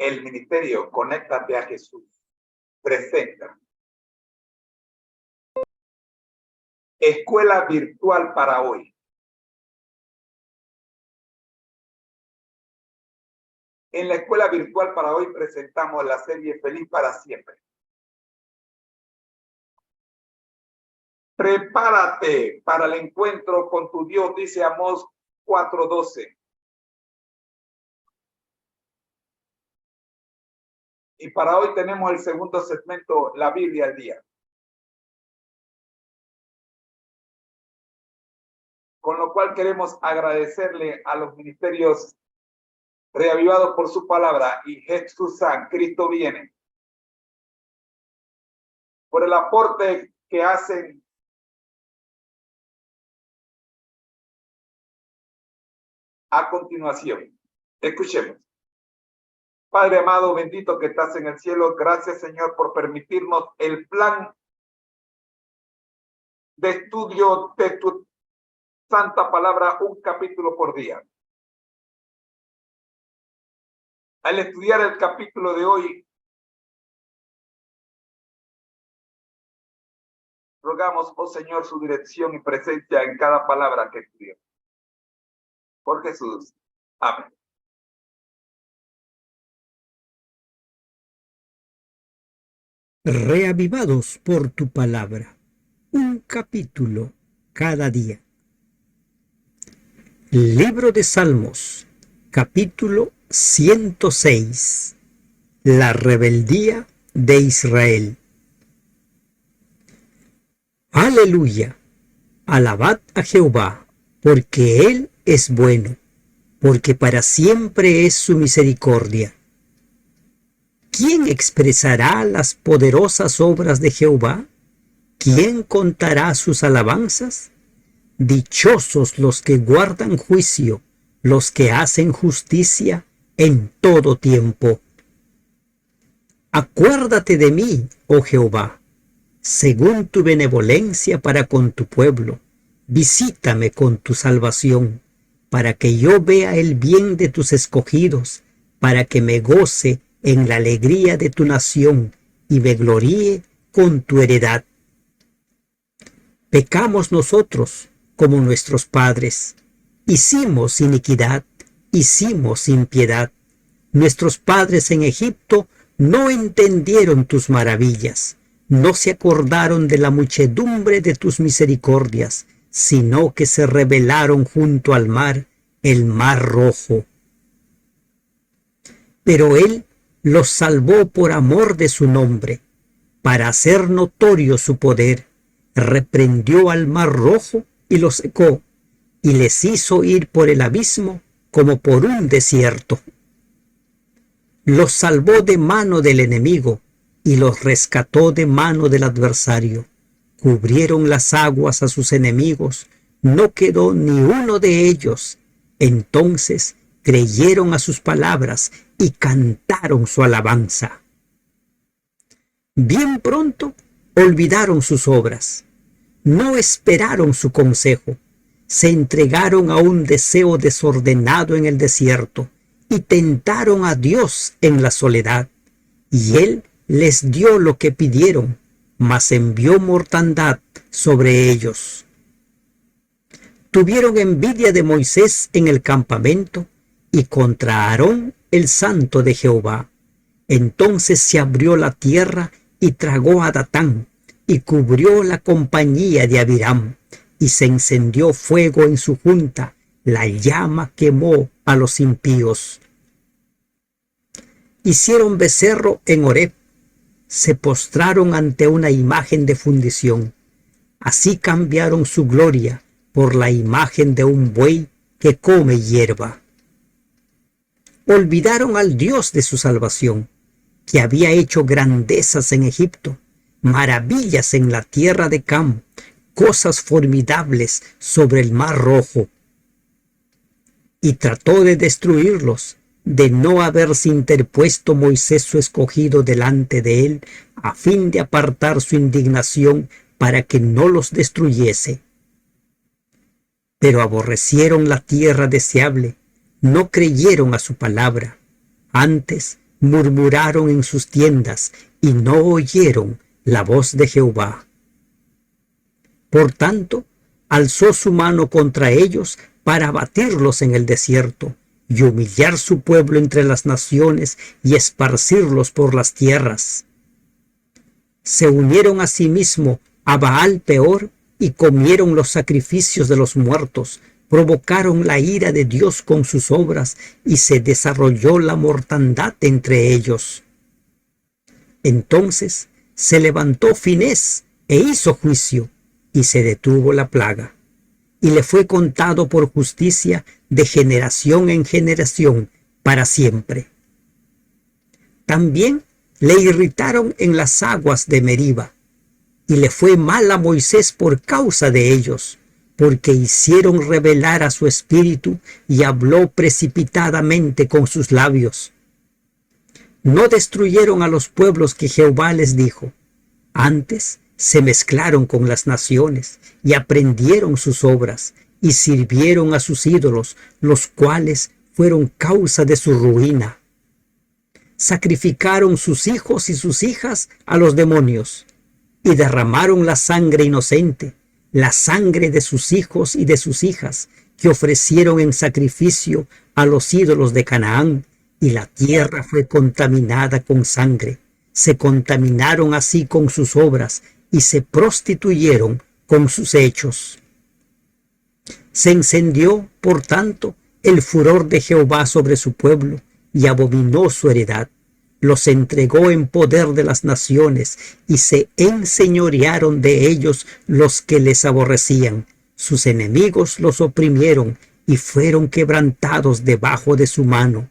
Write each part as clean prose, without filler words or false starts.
El ministerio Conéctate a Jesús presenta Escuela Virtual para Hoy. En la Escuela Virtual para Hoy presentamos la serie Feliz para Siempre. Prepárate para el encuentro con tu Dios, dice Amós 4:12. Y para hoy tenemos el segundo segmento, la Biblia al día. Con lo cual queremos agradecerle a los ministerios reavivados por su palabra y Jesús San, Cristo viene, por el aporte que hacen a continuación. Escuchemos. Padre amado, bendito que estás en el cielo, gracias Señor por permitirnos el plan de estudio de tu santa palabra, un capítulo por día. Al estudiar el capítulo de hoy, rogamos, oh Señor, su dirección y presencia en cada palabra que estudiamos. Por Jesús. Amén. Reavivados por tu palabra, un capítulo cada día. Libro de Salmos, capítulo 106. La rebeldía de Israel. Aleluya. Alabad a Jehová, porque Él es bueno, porque para siempre es su misericordia. ¿Quién expresará las poderosas obras de Jehová? ¿Quién contará sus alabanzas? Dichosos los que guardan juicio, los que hacen justicia en todo tiempo. Acuérdate de mí, oh Jehová, según tu benevolencia para con tu pueblo. Visítame con tu salvación, para que yo vea el bien de tus escogidos, para que me goce en la alegría de tu nación y me gloríe con tu heredad. Pecamos nosotros como nuestros padres, hicimos iniquidad, hicimos impiedad. Nuestros padres en Egipto no entendieron tus maravillas, no se acordaron de la muchedumbre de tus misericordias, sino que se rebelaron junto al mar, el mar rojo. Pero Él los salvó por amor de su nombre, para hacer notorio su poder. Reprendió al mar rojo y lo secó, y les hizo ir por el abismo como por un desierto. Los salvó de mano del enemigo, y los rescató de mano del adversario. Cubrieron las aguas a sus enemigos, no quedó ni uno de ellos. Entonces creyeron a sus palabras y cantaron su alabanza. Bien pronto olvidaron sus obras, no esperaron su consejo, se entregaron a un deseo desordenado en el desierto y tentaron a Dios en la soledad. Y Él les dio lo que pidieron, mas envió mortandad sobre ellos. Tuvieron envidia de Moisés en el campamento y contra Aarón el santo de Jehová. Entonces se abrió la tierra y tragó a Datán, y cubrió la compañía de Abiram, y se encendió fuego en su junta, la llama quemó a los impíos. Hicieron becerro en Horeb, se postraron ante una imagen de fundición. Así cambiaron su gloria por la imagen de un buey que come hierba. Olvidaron al Dios de su salvación, que había hecho grandezas en Egipto, maravillas en la tierra de Cam, cosas formidables sobre el mar rojo. Y trató de destruirlos, de no haberse interpuesto Moisés su escogido delante de él, a fin de apartar su indignación para que no los destruyese. Pero aborrecieron la tierra deseable, no creyeron a su palabra. Antes murmuraron en sus tiendas y no oyeron la voz de Jehová. Por tanto, alzó su mano contra ellos para abatirlos en el desierto y humillar su pueblo entre las naciones y esparcirlos por las tierras. Se unieron asimismo a Baal Peor y comieron los sacrificios de los muertos, provocaron la ira de Dios con sus obras y se desarrolló la mortandad entre ellos. Entonces se levantó Finés e hizo juicio y se detuvo la plaga. Y le fue contado por justicia de generación en generación para siempre. También le irritaron en las aguas de Meriba, y le fue mal a Moisés por causa de ellos, porque hicieron rebelar a su espíritu y habló precipitadamente con sus labios. No destruyeron a los pueblos que Jehová les dijo, antes se mezclaron con las naciones y aprendieron sus obras y sirvieron a sus ídolos, los cuales fueron causa de su ruina. Sacrificaron sus hijos y sus hijas a los demonios y derramaron la sangre inocente, la sangre de sus hijos y de sus hijas que ofrecieron en sacrificio a los ídolos de Canaán, y la tierra fue contaminada con sangre. Se contaminaron así con sus obras y se prostituyeron con sus hechos. Se encendió, por tanto, el furor de Jehová sobre su pueblo y abominó su heredad. Los entregó en poder de las naciones y se enseñorearon de ellos los que les aborrecían. Sus enemigos los oprimieron y fueron quebrantados debajo de su mano.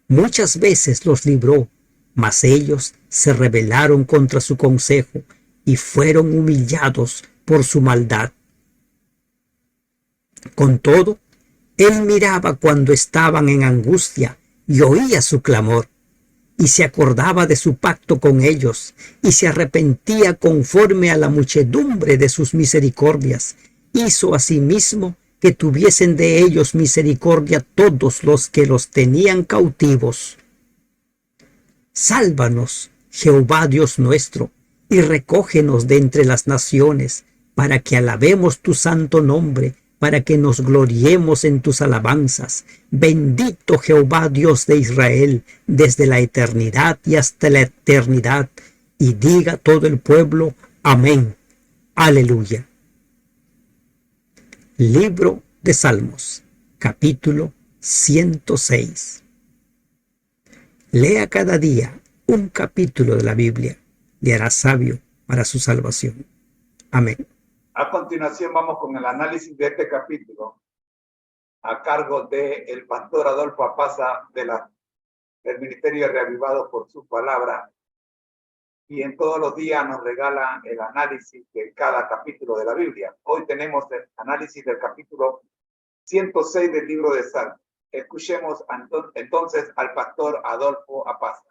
Muchas veces los libró, mas ellos se rebelaron contra su consejo y fueron humillados por su maldad. Con todo, él miraba cuando estaban en angustia y oía su clamor, y se acordaba de su pacto con ellos, y se arrepentía conforme a la muchedumbre de sus misericordias. Hizo asimismo que tuviesen de ellos misericordia todos los que los tenían cautivos. Sálvanos, Jehová Dios nuestro, y recógenos de entre las naciones, para que alabemos tu santo nombre, para que nos gloriemos en tus alabanzas. Bendito Jehová Dios de Israel, desde la eternidad y hasta la eternidad. Y diga todo el pueblo, amén. Aleluya. Libro de Salmos, capítulo 106. Lea cada día un capítulo de la Biblia, le hará sabio para su salvación. Amén. A continuación vamos con el análisis de este capítulo a cargo del pastor Adolfo Apaza del Ministerio de Reavivados por su palabra, y en todos los días nos regala el análisis de cada capítulo de la Biblia. Hoy tenemos el análisis del capítulo 106 del libro de Salmos. Escuchemos entonces al pastor Adolfo Apaza.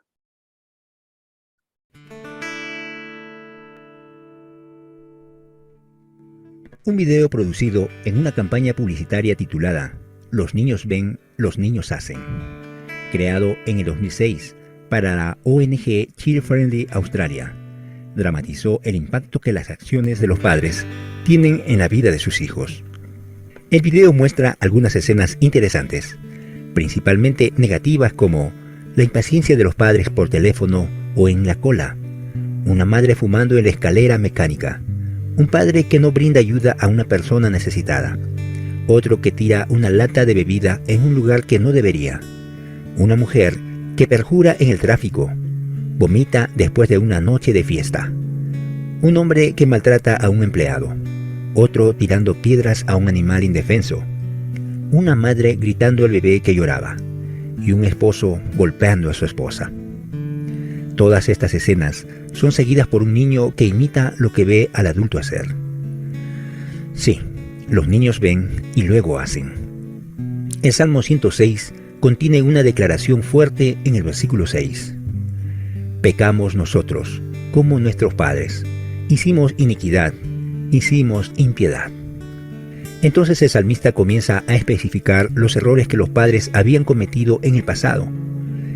Un video producido en una campaña publicitaria titulada Los niños ven, los niños hacen, creado en el 2006 para la ONG Child Friendly Australia, dramatizó el impacto que las acciones de los padres tienen en la vida de sus hijos. El video muestra algunas escenas interesantes, principalmente negativas, como la impaciencia de los padres por teléfono o en la cola, una madre fumando en la escalera mecánica, un padre que no brinda ayuda a una persona necesitada, otro que tira una lata de bebida en un lugar que no debería, una mujer que perjura en el tráfico, vomita después de una noche de fiesta, un hombre que maltrata a un empleado, otro tirando piedras a un animal indefenso, una madre gritando al bebé que lloraba y un esposo golpeando a su esposa. Todas estas escenas son seguidas por un niño que imita lo que ve al adulto hacer. Sí, los niños ven y luego hacen. El Salmo 106 contiene una declaración fuerte en el versículo 6. Pecamos nosotros, como nuestros padres. Hicimos iniquidad, hicimos impiedad. Entonces el salmista comienza a especificar los errores que los padres habían cometido en el pasado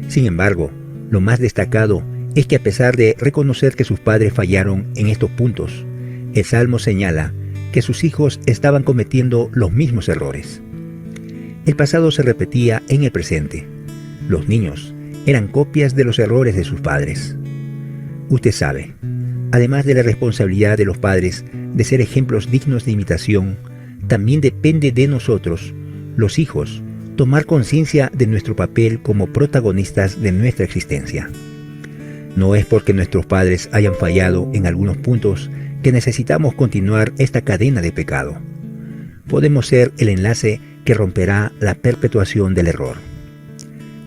Sin embargo, lo más destacado es que a pesar de reconocer que sus padres fallaron en estos puntos, el Salmo señala que sus hijos estaban cometiendo los mismos errores. El pasado se repetía en el presente. Los niños eran copias de los errores de sus padres. Usted sabe, además de la responsabilidad de los padres de ser ejemplos dignos de imitación, también depende de nosotros, los hijos, tomar conciencia de nuestro papel como protagonistas de nuestra existencia. No es porque nuestros padres hayan fallado en algunos puntos que necesitamos continuar esta cadena de pecado. Podemos ser el enlace que romperá la perpetuación del error.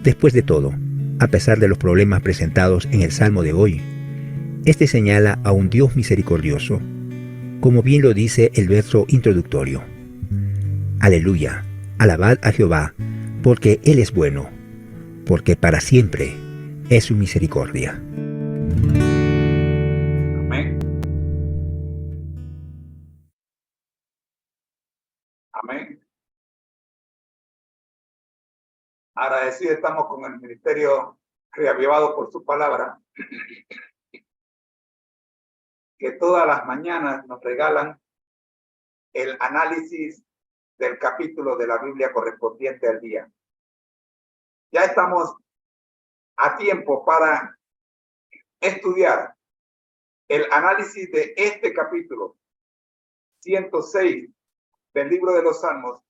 Después de todo, a pesar de los problemas presentados en el Salmo de hoy, este señala a un Dios misericordioso, como bien lo dice el verso introductorio. Aleluya, alabad a Jehová, porque Él es bueno, porque para siempre es su misericordia. Amén. Amén. Agradecidos estamos con el ministerio Reavivado por su palabra, que todas las mañanas nos regalan el análisis del capítulo de la Biblia correspondiente al día. Ya estamos a tiempo para estudiar el análisis de este capítulo 106 del libro de los Salmos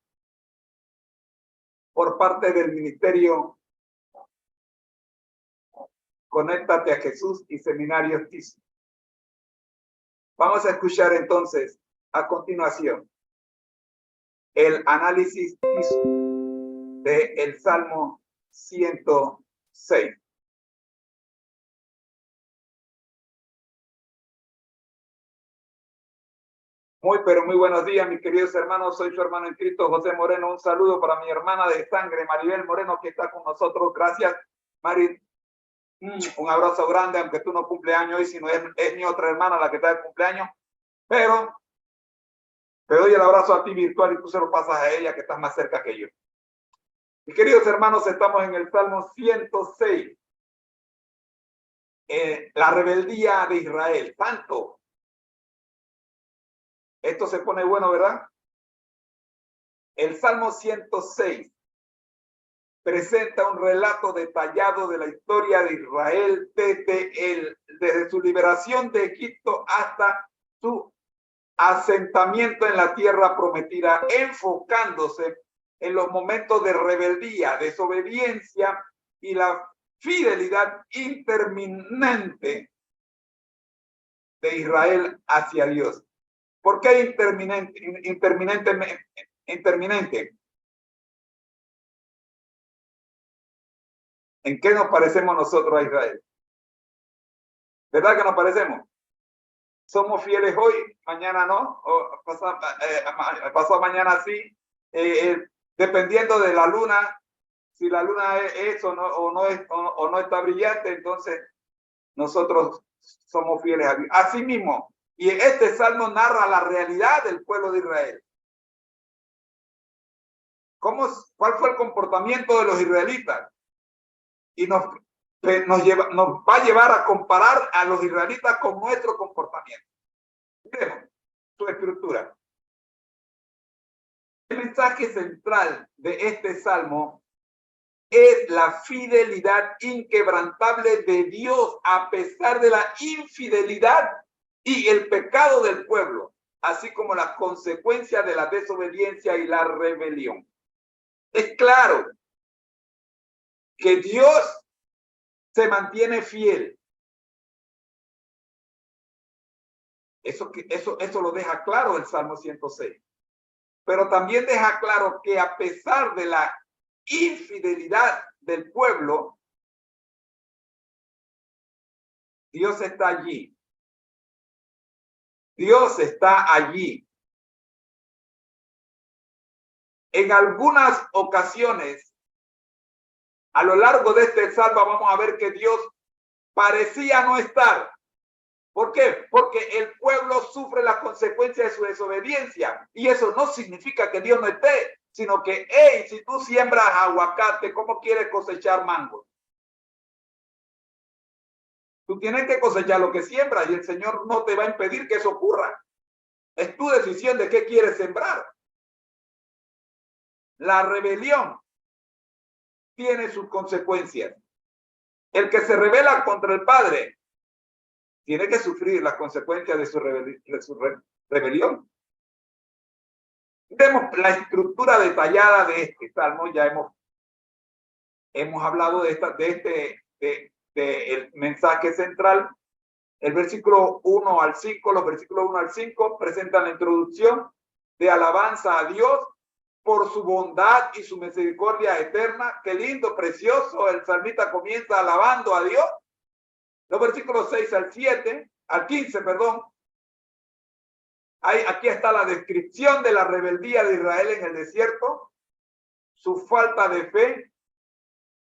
por parte del ministerio Conéctate a Jesús y Seminario TISO. Vamos a escuchar entonces a continuación el análisis TISO del Salmo 106. Pero muy buenos días, mis queridos hermanos. Soy su hermano en Cristo, José Moreno. Un saludo para mi hermana de sangre, Maribel Moreno, que está con nosotros. Gracias, Mari. Un abrazo grande, aunque tú no cumples años hoy, sino es mi otra hermana la que está de cumpleaños. Pero te doy el abrazo a ti virtual y tú se lo pasas a ella, que estás más cerca que yo. Mis queridos hermanos, estamos en el Salmo 106. La rebeldía de Israel. Santo. Esto se pone bueno, ¿verdad? El Salmo 106 presenta un relato detallado de la historia de Israel desde su liberación de Egipto hasta su asentamiento en la tierra prometida, enfocándose en los momentos de rebeldía, desobediencia y la fidelidad interminente de Israel hacia Dios. ¿Por qué interminente? ¿En qué nos parecemos nosotros a Israel? ¿Verdad que nos parecemos? Somos fieles hoy, mañana no, o pasado mañana sí, dependiendo de la luna. Si la luna es o no está brillante, entonces nosotros somos fieles a Dios. Así mismo, y este salmo narra la realidad del pueblo de Israel. ¿Cuál fue el comportamiento de los israelitas? Y nos va a llevar a comparar a los israelitas con nuestro comportamiento. Miremos su estructura. El mensaje central de este salmo es la fidelidad inquebrantable de Dios a pesar de la infidelidad y el pecado del pueblo, así como las consecuencias de la desobediencia y la rebelión. Es claro que Dios se mantiene fiel. Eso lo deja claro el Salmo 106. Pero también deja claro que a pesar de la infidelidad del pueblo, Dios está allí. Dios está allí. En algunas ocasiones, a lo largo de este salmo, vamos a ver que Dios parecía no estar. ¿Por qué? Porque el pueblo sufre las consecuencias de su desobediencia. Y eso no significa que Dios no esté, sino que, hey, si tú siembras aguacate, ¿cómo quieres cosechar mango? Tú tienes que cosechar lo que siembras y el Señor no te va a impedir que eso ocurra. Es tu decisión de qué quieres sembrar. La rebelión tiene sus consecuencias. El que se rebela contra el Padre tiene que sufrir las consecuencias de su rebelión. Vemos la estructura detallada de este salmo. Ya hemos hablado de el mensaje central. El versículo 1 al 5, los versículos 1 al 5 presentan la introducción de alabanza a Dios por su bondad y su misericordia eterna. Qué lindo, precioso. El salmista comienza alabando a Dios. Los versículos 6 al 15, perdón. Aquí está la descripción de la rebeldía de Israel en el desierto, su falta de fe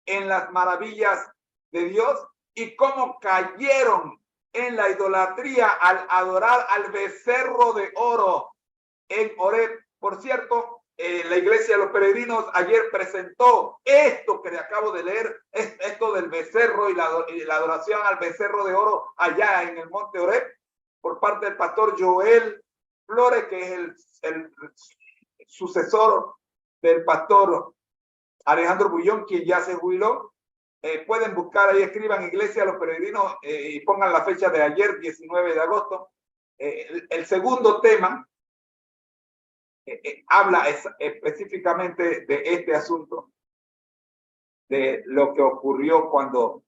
en las maravillas de Dios y cómo cayeron en la idolatría al adorar al becerro de oro en Horeb. Por cierto, la iglesia de los peregrinos ayer presentó esto que le acabo de leer, esto del becerro y la adoración al becerro de oro allá en el monte Horeb, por parte del pastor Joel Flores, que es el sucesor del pastor Alejandro Bullón, quien ya se jubiló. Pueden buscar ahí, escriban Iglesia de los Peregrinos y pongan la fecha de ayer, 19 de agosto. El segundo tema habla específicamente de este asunto, de lo que ocurrió cuando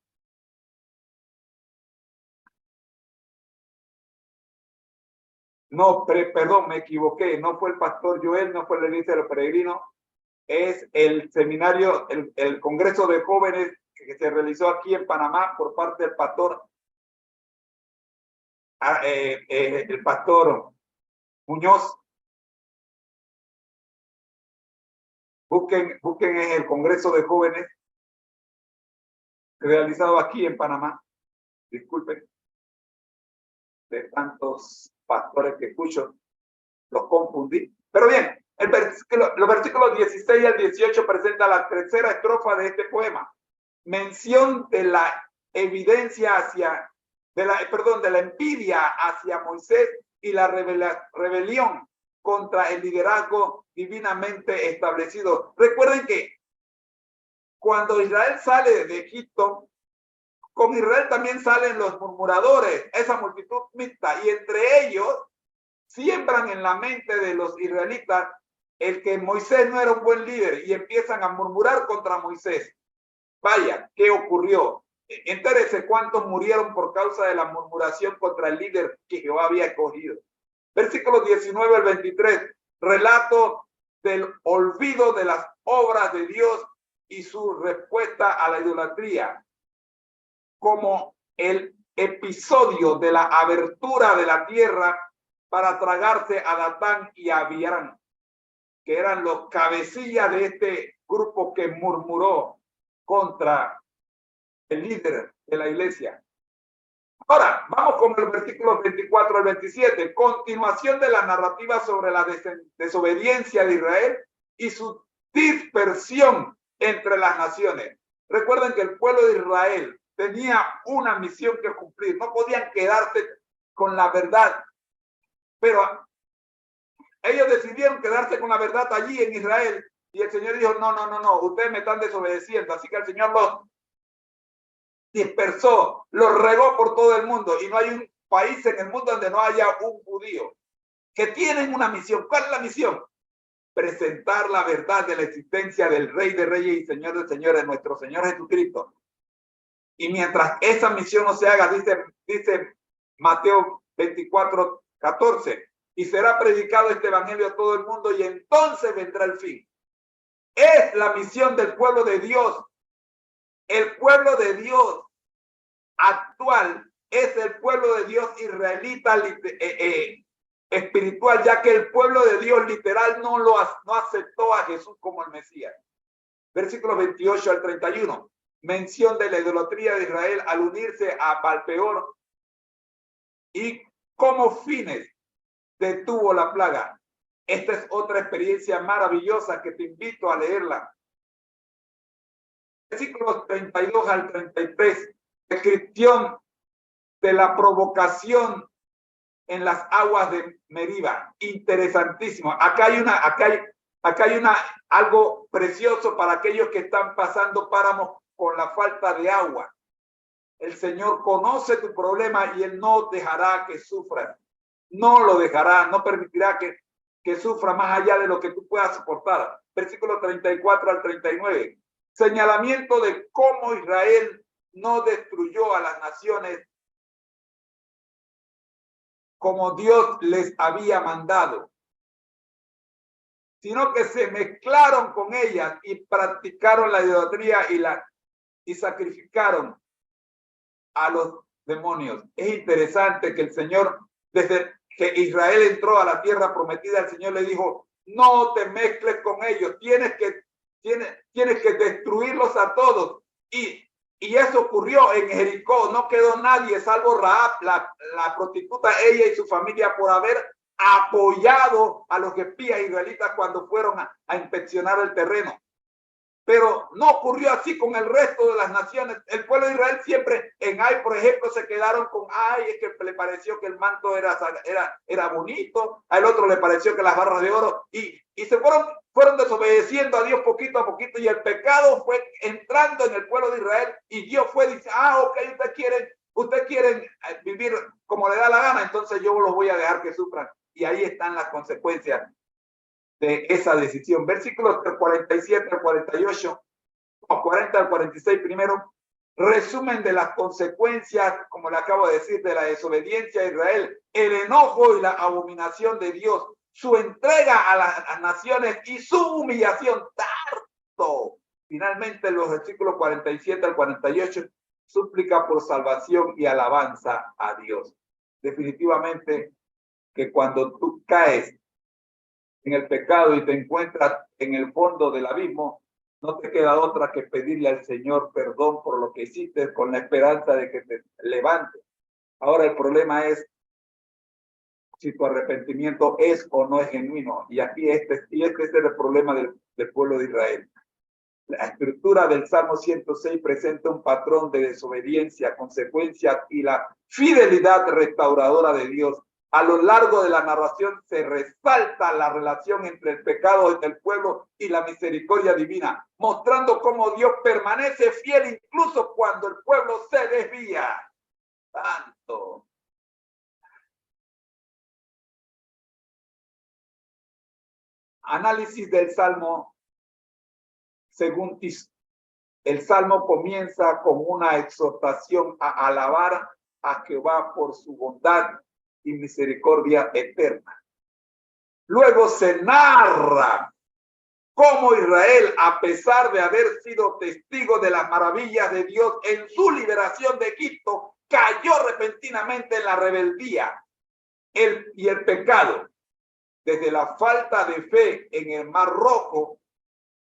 perdón, me equivoqué, no fue el pastor Joel, no fue la Iglesia de los Peregrinos, es el seminario, el Congreso de Jóvenes que se realizó aquí en Panamá por parte del pastor, el pastor Muñoz. Busquen el Congreso de Jóvenes realizado aquí en Panamá. Disculpen, de tantos pastores que escucho, los confundí. Pero bien, los versículos 16 al 18 presenta la tercera estrofa de este poema. Mención de la evidencia de la envidia hacia Moisés y la rebelión contra el liderazgo divinamente establecido. Recuerden que cuando Israel sale de Egipto, con Israel también salen los murmuradores, esa multitud mixta, y entre ellos siembran en la mente de los israelitas el que Moisés no era un buen líder y empiezan a murmurar contra Moisés. Vaya, ¿qué ocurrió? Entérese cuántos murieron por causa de la murmuración contra el líder que Jehová había escogido. Versículos 19 al 23, relato del olvido de las obras de Dios y su respuesta a la idolatría, como el episodio de la abertura de la tierra para tragarse a Datán y a Abiram, que eran los cabecillas de este grupo que murmuró contra el líder de la iglesia. Ahora, vamos con los versículos 24 al 27, continuación de la narrativa sobre la desobediencia de Israel y su dispersión entre las naciones. Recuerden que el pueblo de Israel tenía una misión que cumplir, no podían quedarse con la verdad, pero ellos decidieron quedarse con la verdad allí en Israel y el Señor dijo, no, ustedes me están desobedeciendo, así que el Señor los dispersó, los regó por todo el mundo y no hay un país en el mundo donde no haya un judío que tienen una misión. ¿Cuál es la misión? Presentar la verdad de la existencia del Rey de Reyes y Señor de Señores, nuestro Señor Jesucristo. Y mientras esa misión no se haga, dice Mateo 24, 14, y será predicado este evangelio a todo el mundo y entonces vendrá el fin. Es la misión del pueblo de Dios. El pueblo de Dios actual es el pueblo de Dios israelita espiritual, ya que el pueblo de Dios literal no aceptó a Jesús como el Mesías. Versículos 28 al 31. Mención de la idolatría de Israel al unirse a Baalpeor y como fines detuvo la plaga. Esta es otra experiencia maravillosa que te invito a leerla. Versículos 32 al 33, descripción de la provocación en las aguas de Meriba. Interesantísimo. Acá hay algo precioso para aquellos que están pasando páramos con la falta de agua. El Señor conoce tu problema y Él no dejará que sufras. No lo dejará, no permitirá que sufra más allá de lo que tú puedas soportar. Versículo 34 al 39. Señalamiento de cómo Israel no destruyó a las naciones como Dios les había mandado, sino que se mezclaron con ellas y practicaron la idolatría y sacrificaron a los demonios. Es interesante que el Señor, desde que Israel entró a la tierra prometida, el Señor le dijo, no te mezcles con ellos, tienes que destruirlos a todos. Y eso ocurrió en Jericó, no quedó nadie salvo Rahab, la prostituta, ella y su familia, por haber apoyado a los espías israelitas cuando fueron a inspeccionar el terreno. Pero no ocurrió así con el resto de las naciones. El pueblo de Israel siempre en Ai, por ejemplo, se quedaron con Ai, es que le pareció que el manto era bonito, al otro le pareció que las barras de oro, y se fueron desobedeciendo a Dios poquito a poquito, y el pecado fue entrando en el pueblo de Israel, y Dios fue diciendo, ok, ustedes quieren vivir como le da la gana, entonces yo los voy a dejar que sufran. Y ahí están las consecuencias de esa decisión. Versículos 47 al 48, o 40 al 46 primero, resumen de las consecuencias, como le acabo de decir, de la desobediencia de Israel, el enojo y la abominación de Dios, su entrega a las naciones y su humillación. Tanto. Finalmente, los versículos 47 al 48, súplica por salvación y alabanza a Dios. Definitivamente que cuando tú caes en el pecado y te encuentras en el fondo del abismo, no te queda otra que pedirle al Señor perdón por lo que hiciste con la esperanza de que te levante. Ahora el problema es si tu arrepentimiento es o no es genuino. Y aquí este es el problema del pueblo de Israel. La estructura del Salmo 106 presenta un patrón de desobediencia, consecuencias y la fidelidad restauradora de Dios. A lo largo de la narración se resalta la relación entre el pecado del pueblo y la misericordia divina, mostrando cómo Dios permanece fiel incluso cuando el pueblo se desvía. Tanto. Análisis del Salmo. Según el Salmo comienza con una exhortación a alabar a Jehová por su bondad y misericordia eterna. Luego se narra cómo Israel, a pesar de haber sido testigo de las maravillas de Dios en su liberación de Egipto, cayó repentinamente en la rebeldía y el pecado, desde la falta de fe en el Mar Rojo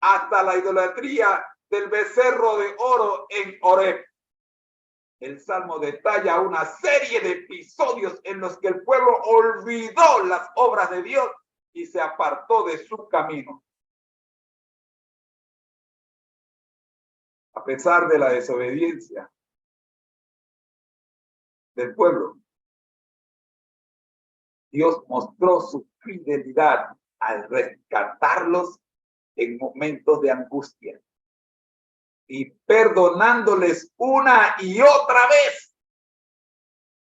hasta la idolatría del becerro de oro en Horeb. El Salmo detalla una serie de episodios en los que el pueblo olvidó las obras de Dios y se apartó de su camino. A pesar de la desobediencia del pueblo, Dios mostró su fidelidad al rescatarlos en momentos de angustia y perdonándoles una y otra vez.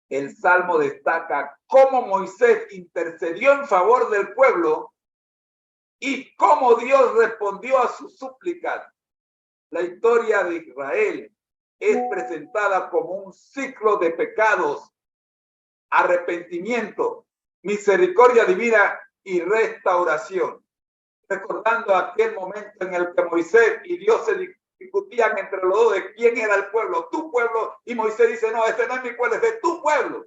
El Salmo destaca cómo Moisés intercedió en favor del pueblo y cómo Dios respondió a sus súplicas. La historia de Israel es presentada como un ciclo de pecados, arrepentimiento, misericordia divina y restauración. Recordando aquel momento en el que Moisés y Dios se discutían entre los dos de quién era el pueblo, tu pueblo, y Moisés dice, no, este no es mi pueblo, es de tu pueblo.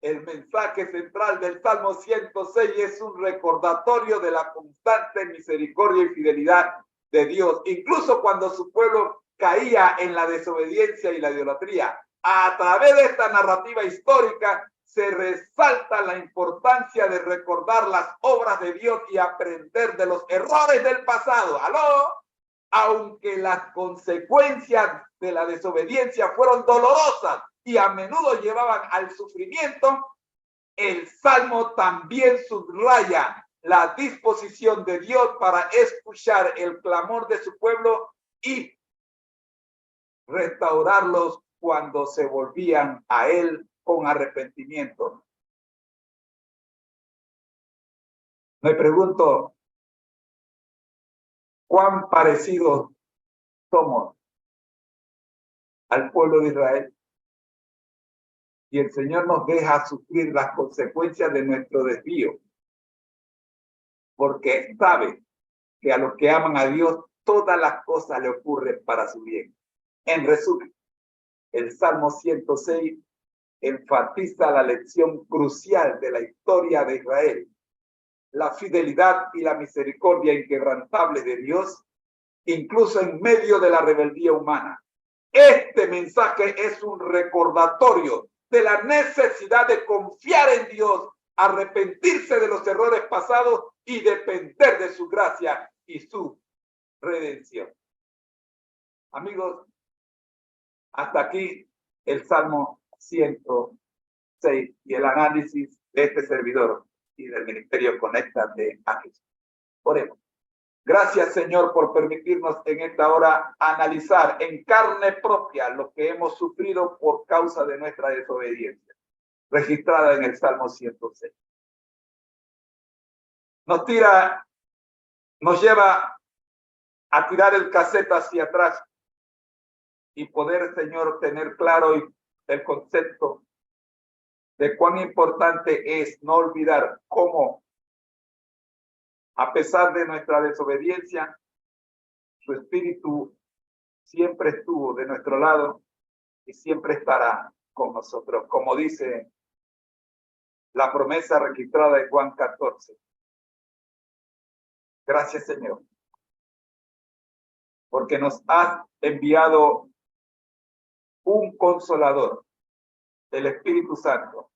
El mensaje central del Salmo 106 es un recordatorio de la constante misericordia y fidelidad de Dios, incluso cuando su pueblo caía en la desobediencia y la idolatría. A través de esta narrativa histórica se resalta la importancia de recordar las obras de Dios y aprender de los errores del pasado. ¡Aló! Aunque las consecuencias de la desobediencia fueron dolorosas, y a menudo llevaban al sufrimiento, el Salmo también subraya la disposición de Dios para escuchar el clamor de su pueblo y restaurarlos cuando se volvían a Él con arrepentimiento. Me pregunto, ¿cuán parecidos somos al pueblo de Israel? Y el Señor nos deja sufrir las consecuencias de nuestro desvío, porque sabe que a los que aman a Dios, todas las cosas le ocurren para su bien. En resumen, el Salmo 106 enfatiza la lección crucial de la historia de Israel, la fidelidad y la misericordia inquebrantable de Dios, incluso en medio de la rebeldía humana. Este mensaje es un recordatorio de la necesidad de confiar en Dios, arrepentirse de los errores pasados y depender de su gracia y su redención. Amigos, hasta aquí el Salmo 106 y el análisis de este servidor y del Ministerio Conéctate a Jesús. Oremos. Gracias, Señor, por permitirnos en esta hora analizar en carne propia lo que hemos sufrido por causa de nuestra desobediencia, registrada en el Salmo 106. Nos lleva a tirar el cassette hacia atrás y poder, Señor, tener claro el concepto de cuán importante es no olvidar cómo, a pesar de nuestra desobediencia, su espíritu siempre estuvo de nuestro lado y siempre estará con nosotros, como dice la promesa registrada en Juan 14. Gracias, Señor, porque nos has enviado un consolador, el Espíritu Santo,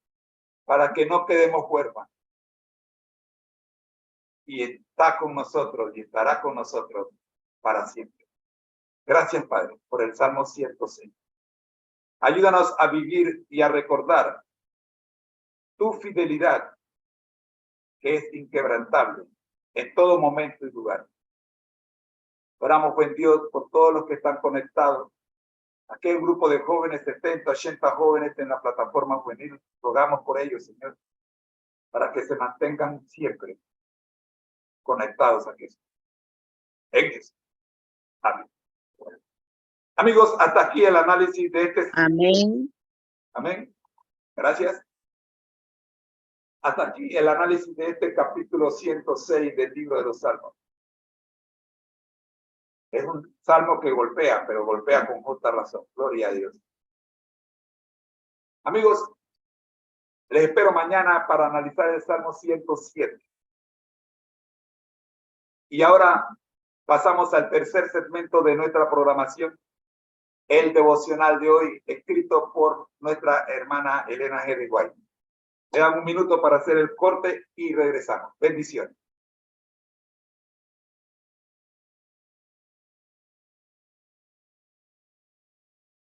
para que no quedemos huérfanos. Y está con nosotros y estará con nosotros para siempre. Gracias, Padre, por el Salmo 106. Ayúdanos a vivir y a recordar tu fidelidad, que es inquebrantable en todo momento y lugar. Oramos, buen Dios, por todos los que están conectados. Aquí hay un grupo de jóvenes, 70, 80 jóvenes en la plataforma juvenil. Rogamos por ellos, Señor, para que se mantengan siempre conectados a Jesús. En Jesús. Amén. Bueno. Amigos, hasta aquí el análisis de este. Amén. Amén. Gracias. Hasta aquí el análisis de este capítulo 106 del libro de los Salmos. Es un salmo que golpea, pero golpea con justa razón. Gloria a Dios. Amigos, les espero mañana para analizar el Salmo 107. Y ahora pasamos al tercer segmento de nuestra programación, el devocional de hoy, escrito por nuestra hermana Elena G. de Guay. Le dan un minuto para hacer el corte y regresamos. Bendiciones.